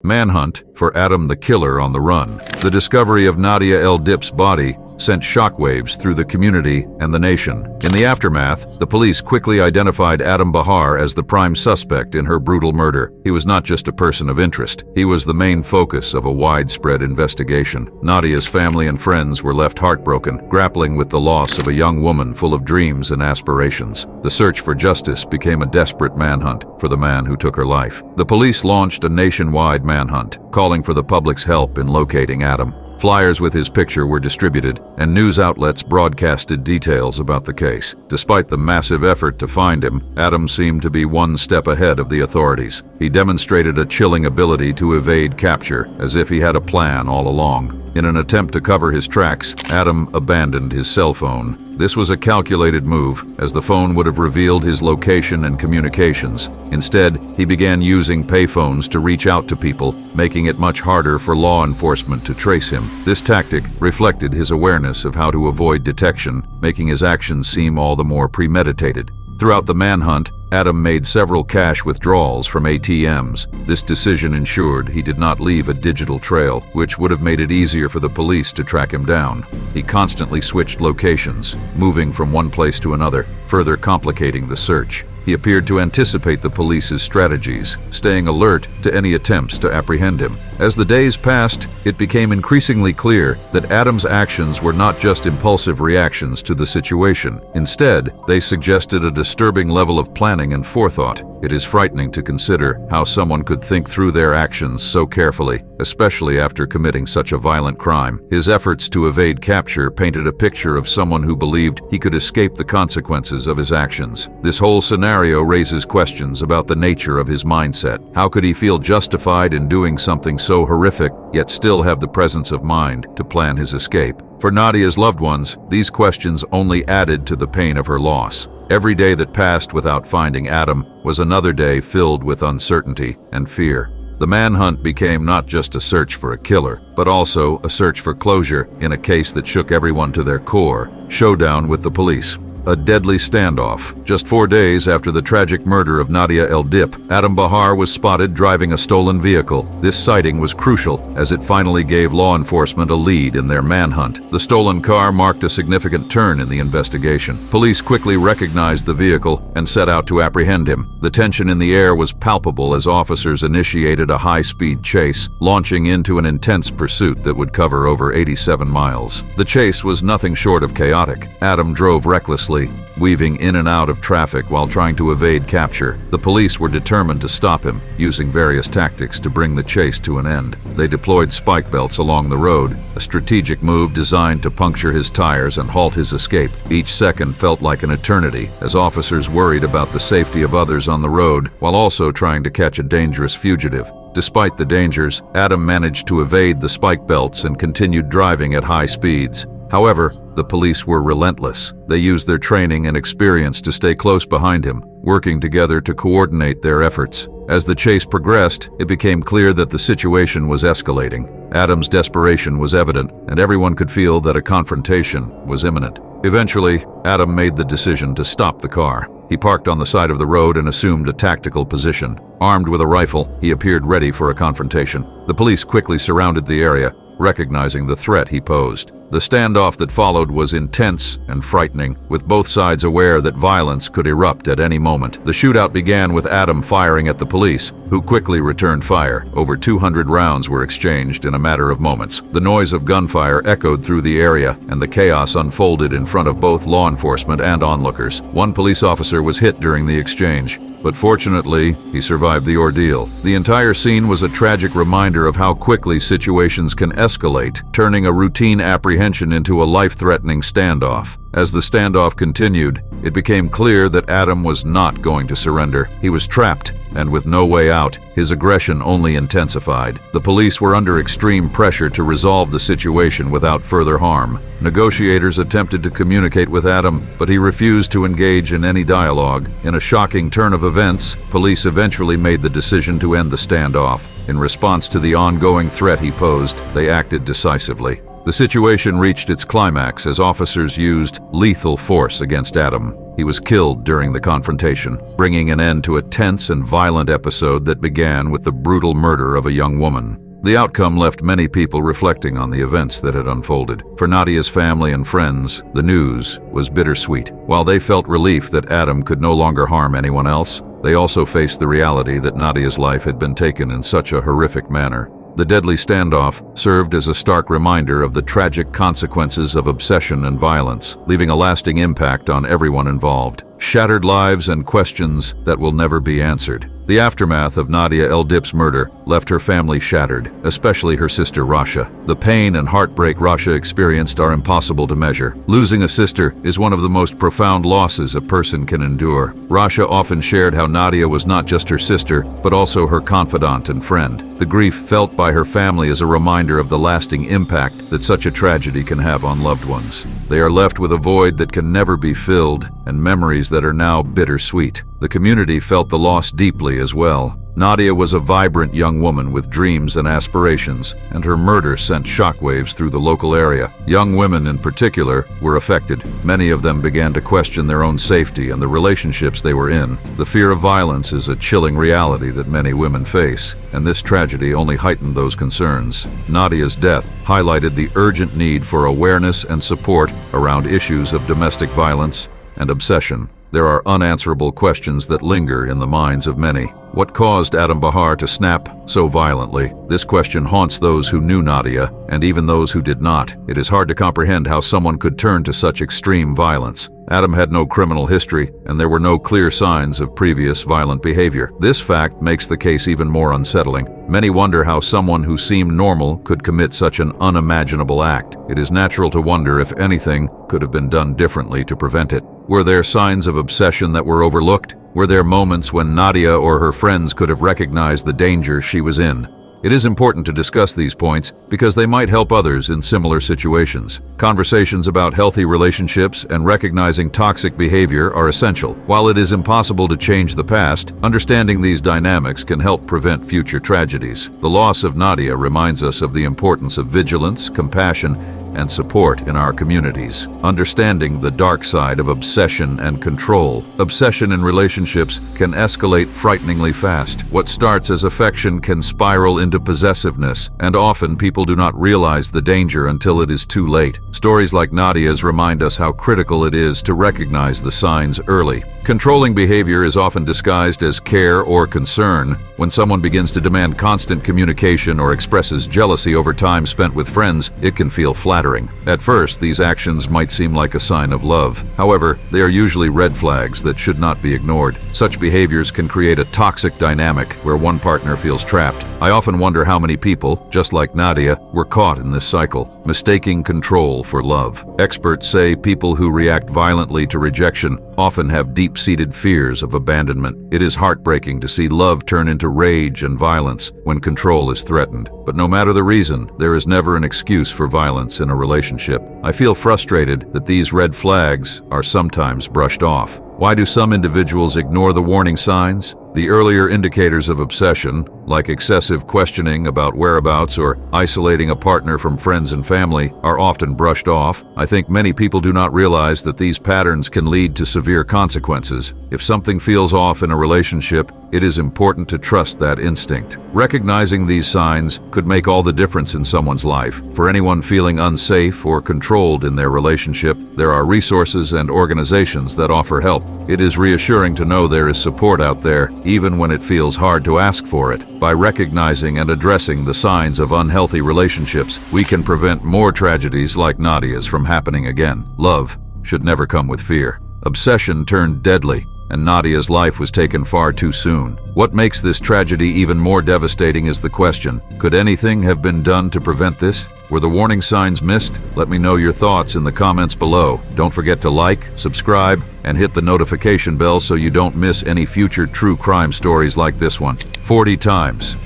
Manhunt for Adam the Killer on the Run. The discovery of Nadia El-Dib's body sent shockwaves through the community and the nation. In the aftermath, the police quickly identified Adam Bahar as the prime suspect in her brutal murder. He was not just a person of interest. He was the main focus of a widespread investigation. Nadia's family and friends were left heartbroken, grappling with the loss of a young woman full of dreams and aspirations. The search for justice became a desperate manhunt for the man who took her life. The police launched a nationwide manhunt, calling for the public's help in locating Adam. Flyers with his picture were distributed, and news outlets broadcasted details about the case. Despite the massive effort to find him, Adam seemed to be one step ahead of the authorities. He demonstrated a chilling ability to evade capture, as if he had a plan all along. In an attempt to cover his tracks, Adam abandoned his cell phone. This was a calculated move, as the phone would have revealed his location and communications. Instead, he began using payphones to reach out to people, making it much harder for law enforcement to trace him. This tactic reflected his awareness of how to avoid detection, making his actions seem all the more premeditated. Throughout the manhunt, Adam made several cash withdrawals from ATMs. This decision ensured he did not leave a digital trail, which would have made it easier for the police to track him down. He constantly switched locations, moving from one place to another, further complicating the search. He appeared to anticipate the police's strategies, staying alert to any attempts to apprehend him. As the days passed, it became increasingly clear that Adam's actions were not just impulsive reactions to the situation. Instead, they suggested a disturbing level of planning and forethought. It is frightening to consider how someone could think through their actions so carefully, especially after committing such a violent crime. His efforts to evade capture painted a picture of someone who believed he could escape the consequences of his actions. This whole scenario raises questions about the nature of his mindset. How could he feel justified in doing something so horrific, yet still have the presence of mind to plan his escape? For Nadia's loved ones, these questions only added to the pain of her loss. Every day that passed without finding Adam was another day filled with uncertainty and fear. The manhunt became not just a search for a killer, but also a search for closure in a case that shook everyone to their core. Showdown with the police. A deadly standoff. Just 4 days after the tragic murder of Nadia El-Dib, Adam Bahar was spotted driving a stolen vehicle. This sighting was crucial, as it finally gave law enforcement a lead in their manhunt. The stolen car marked a significant turn in the investigation. Police quickly recognized the vehicle and set out to apprehend him. The tension in the air was palpable as officers initiated a high-speed chase, launching into an intense pursuit that would cover over 87 miles. The chase was nothing short of chaotic. Adam drove recklessly, weaving in and out of traffic while trying to evade capture. The police were determined to stop him, using various tactics to bring the chase to an end. They deployed spike belts along the road, a strategic move designed to puncture his tires and halt his escape. Each second felt like an eternity, as officers worried about the safety of others on the road, while also trying to catch a dangerous fugitive. Despite the dangers, Adam managed to evade the spike belts and continued driving at high speeds. However, the police were relentless. They used their training and experience to stay close behind him, working together to coordinate their efforts. As the chase progressed, it became clear that the situation was escalating. Adam's desperation was evident, and everyone could feel that a confrontation was imminent. Eventually, Adam made the decision to stop the car. He parked on the side of the road and assumed a tactical position. Armed with a rifle, he appeared ready for a confrontation. The police quickly surrounded the area, recognizing the threat he posed. The standoff that followed was intense and frightening, with both sides aware that violence could erupt at any moment. The shootout began with Adam firing at the police, who quickly returned fire. Over 200 rounds were exchanged in a matter of moments. The noise of gunfire echoed through the area, and the chaos unfolded in front of both law enforcement and onlookers. One police officer was hit during the exchange, but fortunately, he survived the ordeal. The entire scene was a tragic reminder of how quickly situations can escalate, turning a routine apprehension into a life-threatening standoff. As the standoff continued, it became clear that Adam was not going to surrender. He was trapped, and with no way out, his aggression only intensified. The police were under extreme pressure to resolve the situation without further harm. Negotiators attempted to communicate with Adam, but he refused to engage in any dialogue. In a shocking turn of events, police eventually made the decision to end the standoff. In response to the ongoing threat he posed, they acted decisively. The situation reached its climax as officers used lethal force against Adam. He was killed during the confrontation, bringing an end to a tense and violent episode that began with the brutal murder of a young woman. The outcome left many people reflecting on the events that had unfolded. For Nadia's family and friends, the news was bittersweet. While they felt relief that Adam could no longer harm anyone else, they also faced the reality that Nadia's life had been taken in such a horrific manner. The deadly standoff served as a stark reminder of the tragic consequences of obsession and violence, leaving a lasting impact on everyone involved. Shattered lives and questions that will never be answered. The aftermath of Nadia El-Dib's murder left her family shattered, especially her sister Rasha. The pain and heartbreak Rasha experienced are impossible to measure. Losing a sister is one of the most profound losses a person can endure. Rasha often shared how Nadia was not just her sister, but also her confidant and friend. The grief felt by her family is a reminder of the lasting impact that such a tragedy can have on loved ones. They are left with a void that can never be filled and memories that are now bittersweet. The community felt the loss deeply as well. Nadia was a vibrant young woman with dreams and aspirations, and her murder sent shockwaves through the local area. Young women in particular were affected. Many of them began to question their own safety and the relationships they were in. The fear of violence is a chilling reality that many women face, and this tragedy only heightened those concerns. Nadia's death highlighted the urgent need for awareness and support around issues of domestic violence and obsession. There are unanswerable questions that linger in the minds of many. What caused Adam Bahar to snap so violently? This question haunts those who knew Nadia, and even those who did not. It is hard to comprehend how someone could turn to such extreme violence. Adam had no criminal history, and there were no clear signs of previous violent behavior. This fact makes the case even more unsettling. Many wonder how someone who seemed normal could commit such an unimaginable act. It is natural to wonder if anything could have been done differently to prevent it. Were there signs of obsession that were overlooked? Were there moments when Nadia or her friends could have recognized the danger she was in? It is important to discuss these points because they might help others in similar situations. Conversations about healthy relationships and recognizing toxic behavior are essential. While it is impossible to change the past, understanding these dynamics can help prevent future tragedies. The loss of Nadia reminds us of the importance of vigilance, compassion, and support in our communities. Understanding the dark side of obsession and control. Obsession in relationships can escalate frighteningly fast. What starts as affection can spiral into possessiveness, and often people do not realize the danger until it is too late. Stories like Nadia's remind us how critical it is to recognize the signs early. Controlling behavior is often disguised as care or concern. When someone begins to demand constant communication or expresses jealousy over time spent with friends, it can feel flattering. At first, these actions might seem like a sign of love. However, they are usually red flags that should not be ignored. Such behaviors can create a toxic dynamic where one partner feels trapped. I often wonder how many people, just like Nadia, were caught in this cycle, mistaking control for love. Experts say people who react violently to rejection often have deep-seated fears of abandonment. It is heartbreaking to see love turn into rage and violence when control is threatened. But no matter the reason, there is never an excuse for violence in a relationship. I feel frustrated that these red flags are sometimes brushed off. Why do some individuals ignore the warning signs? The earlier indicators of obsession, like excessive questioning about whereabouts or isolating a partner from friends and family, are often brushed off. I think many people do not realize that these patterns can lead to severe consequences. If something feels off in a relationship, it is important to trust that instinct. Recognizing these signs could make all the difference in someone's life. For anyone feeling unsafe or controlled in their relationship, there are resources and organizations that offer help. It is reassuring to know there is support out there, even when it feels hard to ask for it. By recognizing and addressing the signs of unhealthy relationships, we can prevent more tragedies like Nadia's from happening again. Love should never come with fear. Obsession turned deadly, and Nadia's life was taken far too soon. What makes this tragedy even more devastating is the question, could anything have been done to prevent this? Were the warning signs missed? Let me know your thoughts in the comments below. Don't forget to like, subscribe, and hit the notification bell so you don't miss any future true crime stories like this one. 40 times.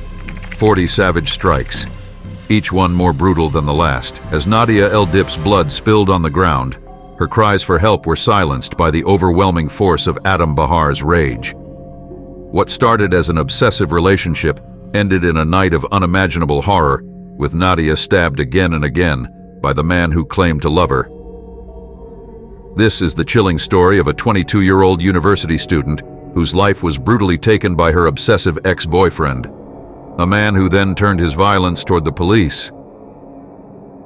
40 savage strikes. Each one more brutal than the last. As Nadia El-Dib's blood spilled on the ground, her cries for help were silenced by the overwhelming force of Adam Bahar's rage. What started as an obsessive relationship ended in a night of unimaginable horror, with Nadia stabbed again and again, by the man who claimed to love her. This is the chilling story of a 22-year-old university student whose life was brutally taken by her obsessive ex-boyfriend, a man who then turned his violence toward the police.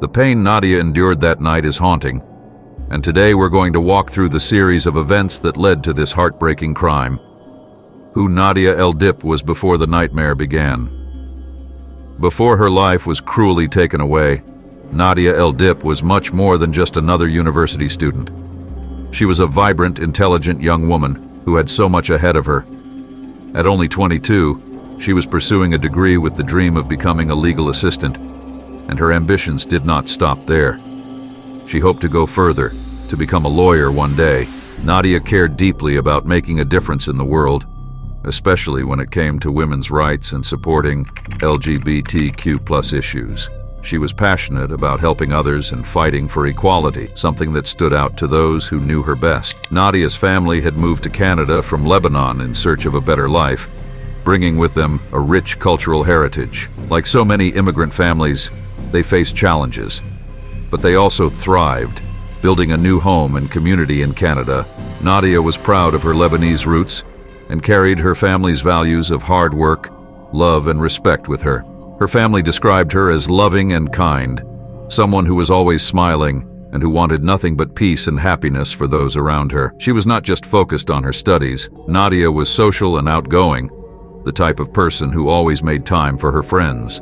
The pain Nadia endured that night is haunting, and today we're going to walk through the series of events that led to this heartbreaking crime. Who Nadia El-Dib was before the nightmare began. Before her life was cruelly taken away, Nadia El-Dib was much more than just another university student. She was a vibrant, intelligent young woman who had so much ahead of her. At only 22, she was pursuing a degree with the dream of becoming a legal assistant, and her ambitions did not stop there. She hoped to go further, to become a lawyer one day. Nadia cared deeply about making a difference in the world, especially when it came to women's rights and supporting LGBTQ+ issues. She was passionate about helping others and fighting for equality, something that stood out to those who knew her best. Nadia's family had moved to Canada from Lebanon in search of a better life, bringing with them a rich cultural heritage. Like so many immigrant families, they faced challenges, but they also thrived, building a new home and community in Canada. Nadia was proud of her Lebanese roots and carried her family's values of hard work, love, and respect with her. Her family described her as loving and kind, someone who was always smiling and who wanted nothing but peace and happiness for those around her. She was not just focused on her studies. Nadia was social and outgoing, the type of person who always made time for her friends.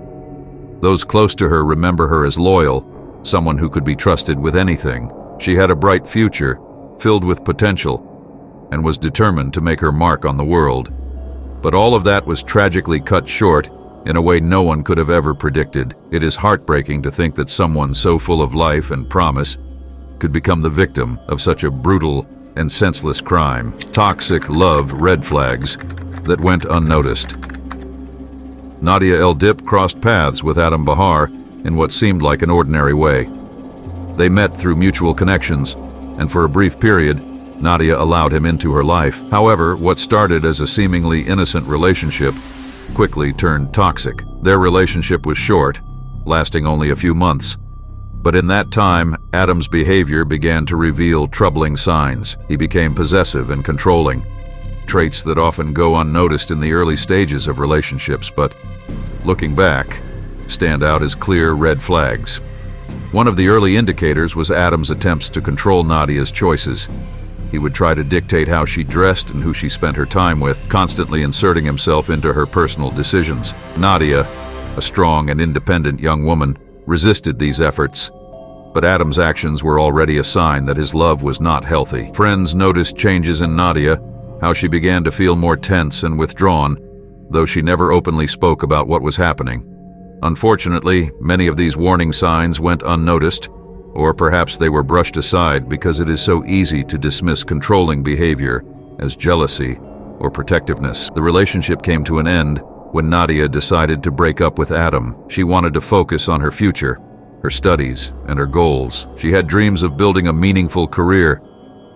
Those close to her remember her as loyal, someone who could be trusted with anything. She had a bright future, filled with potential, and was determined to make her mark on the world. But all of that was tragically cut short in a way no one could have ever predicted. It is heartbreaking to think that someone so full of life and promise could become the victim of such a brutal and senseless crime. Toxic love red flags that went unnoticed. Nadia El-Dib crossed paths with Adam Bahar in what seemed like an ordinary way. They met through mutual connections, and for a brief period, Nadia allowed him into her life. However, what started as a seemingly innocent relationship quickly turned toxic. Their relationship was short, lasting only a few months. But in that time, Adam's behavior began to reveal troubling signs. He became possessive and controlling, traits that often go unnoticed in the early stages of relationships, but, looking back, stand out as clear red flags. One of the early indicators was Adam's attempts to control Nadia's choices. He would try to dictate how she dressed and who she spent her time with, constantly inserting himself into her personal decisions. Nadia, a strong and independent young woman, resisted these efforts, but Adam's actions were already a sign that his love was not healthy. Friends noticed changes in Nadia, how she began to feel more tense and withdrawn, though she never openly spoke about what was happening. Unfortunately, many of these warning signs went unnoticed, or perhaps they were brushed aside because it is so easy to dismiss controlling behavior as jealousy or protectiveness. The relationship came to an end when Nadia decided to break up with Adam. She wanted to focus on her future, her studies, and her goals. She had dreams of building a meaningful career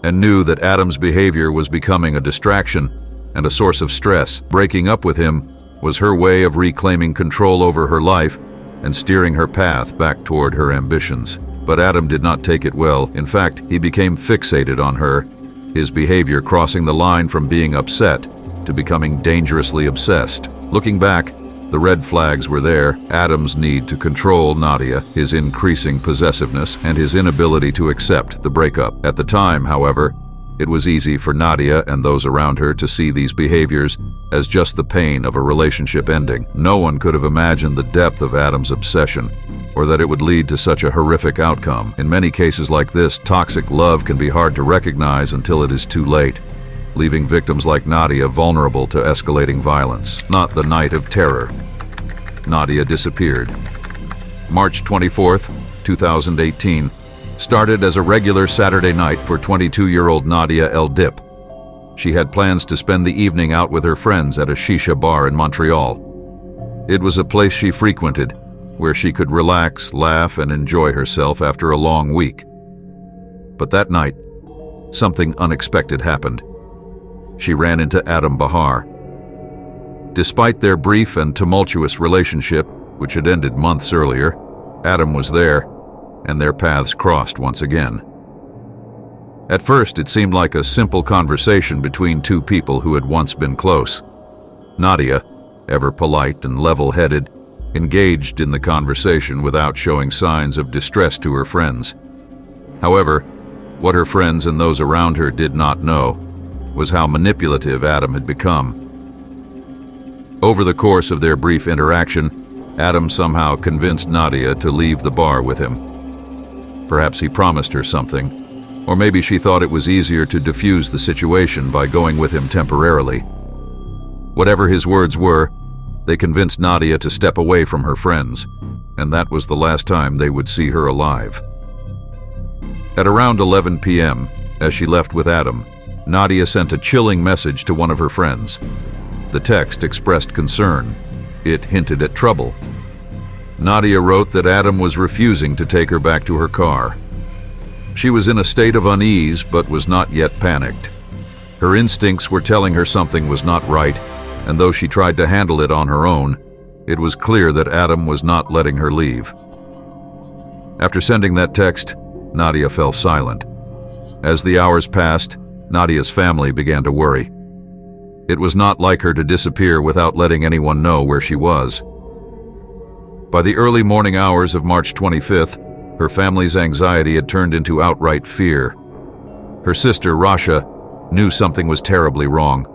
and knew that Adam's behavior was becoming a distraction and a source of stress. Breaking up with him was her way of reclaiming control over her life and steering her path back toward her ambitions. But Adam did not take it well. In fact, he became fixated on her, his behavior crossing the line from being upset to becoming dangerously obsessed. Looking back, the red flags were there: Adam's need to control Nadia, his increasing possessiveness, and his inability to accept the breakup. At the time, however, it was easy for Nadia and those around her to see these behaviors as just the pain of a relationship ending. No one could have imagined the depth of Adam's obsession, or that it would lead to such a horrific outcome. In many cases like this, toxic love can be hard to recognize until it is too late, leaving victims like Nadia vulnerable to escalating violence. Not the night of terror. Nadia disappeared. March 24th, 2018, started as a regular Saturday night for 22-year-old Nadia El-Dib. She had plans to spend the evening out with her friends at a shisha bar in Montreal. It was a place she frequented, where she could relax, laugh, and enjoy herself after a long week. But that night, something unexpected happened. She ran into Adam Bahar. Despite their brief and tumultuous relationship, which had ended months earlier, Adam was there, and their paths crossed once again. At first, it seemed like a simple conversation between two people who had once been close. Nadia, ever polite and level-headed, engaged in the conversation without showing signs of distress to her friends. However, what her friends and those around her did not know was how manipulative Adam had become. Over the course of their brief interaction, Adam somehow convinced Nadia to leave the bar with him. Perhaps he promised her something, or maybe she thought it was easier to diffuse the situation by going with him temporarily. Whatever his words were, they convinced Nadia to step away from her friends, and that was the last time they would see her alive. At around 11 p.m., as she left with Adam, Nadia sent a chilling message to one of her friends. The text expressed concern. It hinted at trouble. Nadia wrote that Adam was refusing to take her back to her car. She was in a state of unease but was not yet panicked. Her instincts were telling her something was not right, and though she tried to handle it on her own, it was clear that Adam was not letting her leave. After sending that text, Nadia fell silent. As the hours passed, Nadia's family began to worry. It was not like her to disappear without letting anyone know where she was. By the early morning hours of March 25th, her family's anxiety had turned into outright fear. Her sister, Rasha, knew something was terribly wrong.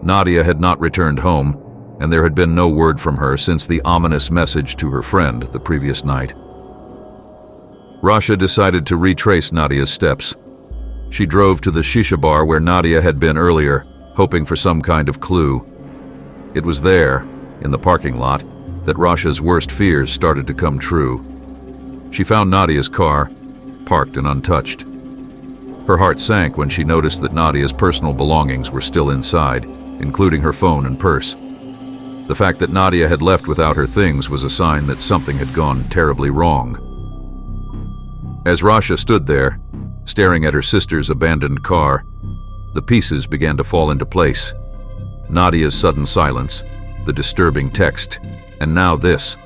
Nadia had not returned home, and there had been no word from her since the ominous message to her friend the previous night. Rasha decided to retrace Nadia's steps. She drove to the shisha bar where Nadia had been earlier, hoping for some kind of clue. It was there, in the parking lot, that Rasha's worst fears started to come true. She found Nadia's car, parked and untouched. Her heart sank when she noticed that Nadia's personal belongings were still inside, including her phone and purse. The fact that Nadia had left without her things was a sign that something had gone terribly wrong. As Rasha stood there, staring at her sister's abandoned car, the pieces began to fall into place. Nadia's sudden silence, the disturbing text, and now this.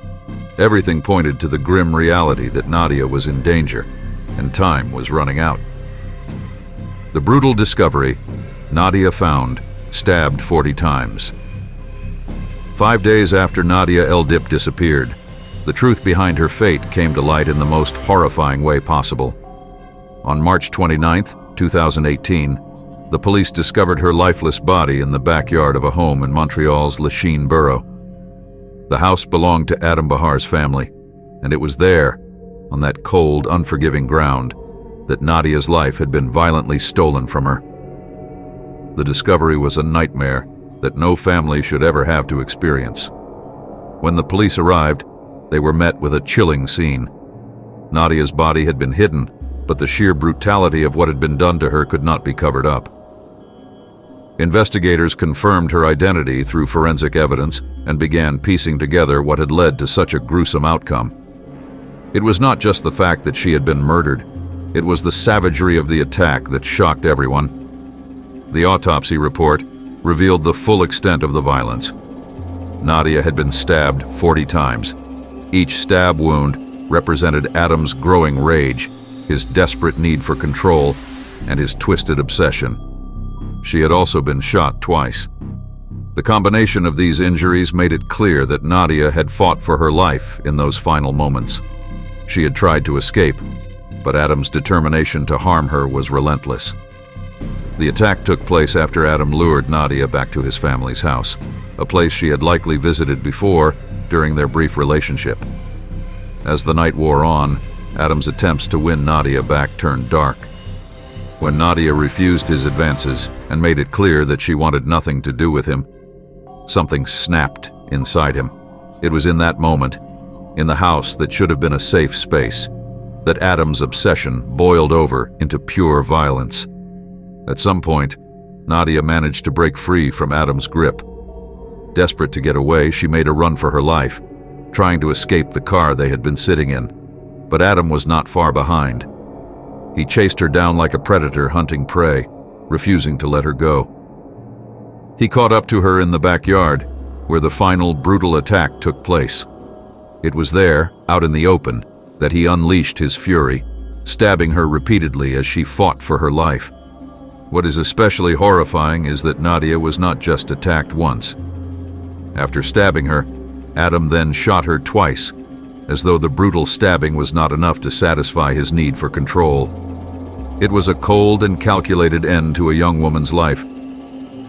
Everything pointed to the grim reality that Nadia was in danger, and time was running out. The brutal discovery: Nadia found, stabbed 40 times. 5 days after Nadia El-Dib disappeared, the truth behind her fate came to light in the most horrifying way possible. On March 29, 2018, the police discovered her lifeless body in the backyard of a home in Montreal's Lachine borough. The house belonged to Adam Bahar's family, and it was there, on that cold, unforgiving ground, that Nadia's life had been violently stolen from her. The discovery was a nightmare that no family should ever have to experience. When the police arrived, they were met with a chilling scene. Nadia's body had been hidden, but the sheer brutality of what had been done to her could not be covered up. Investigators confirmed her identity through forensic evidence and began piecing together what had led to such a gruesome outcome. It was not just the fact that she had been murdered, it was the savagery of the attack that shocked everyone. The autopsy report revealed the full extent of the violence. Nadia had been stabbed 40 times. Each stab wound represented Adam's growing rage, his desperate need for control, and his twisted obsession. She had also been shot twice. The combination of these injuries made it clear that Nadia had fought for her life in those final moments. She had tried to escape, but Adam's determination to harm her was relentless. The attack took place after Adam lured Nadia back to his family's house, a place she had likely visited before during their brief relationship. As the night wore on, Adam's attempts to win Nadia back turned dark. When Nadia refused his advances and made it clear that she wanted nothing to do with him, something snapped inside him. It was in that moment, in the house that should have been a safe space, that Adam's obsession boiled over into pure violence. At some point, Nadia managed to break free from Adam's grip. Desperate to get away, she made a run for her life, trying to escape the car they had been sitting in. But Adam was not far behind. He chased her down like a predator hunting prey, refusing to let her go. He caught up to her in the backyard, where the final brutal attack took place. It was there, out in the open, that he unleashed his fury, stabbing her repeatedly as she fought for her life. What is especially horrifying is that Nadia was not just attacked once. After stabbing her, Adam then shot her twice, as though the brutal stabbing was not enough to satisfy his need for control. It was a cold and calculated end to a young woman's life,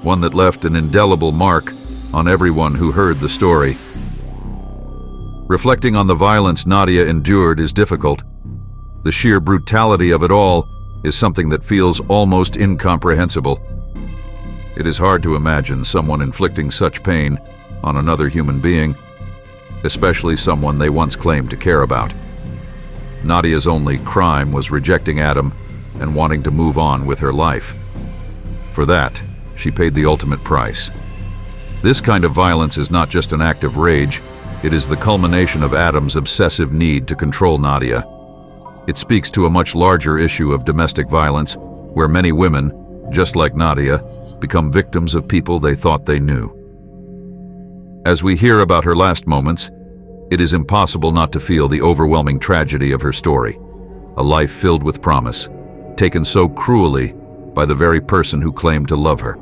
one that left an indelible mark on everyone who heard the story. Reflecting on the violence Nadia endured is difficult. The sheer brutality of it all is something that feels almost incomprehensible. It is hard to imagine someone inflicting such pain on another human being, especially someone they once claimed to care about. Nadia's only crime was rejecting Adam and wanting to move on with her life. For that, she paid the ultimate price. This kind of violence is not just an act of rage, it is the culmination of Adam's obsessive need to control Nadia. It speaks to a much larger issue of domestic violence, where many women, just like Nadia, become victims of people they thought they knew. As we hear about her last moments, it is impossible not to feel the overwhelming tragedy of her story. A life filled with promise, taken so cruelly by the very person who claimed to love her.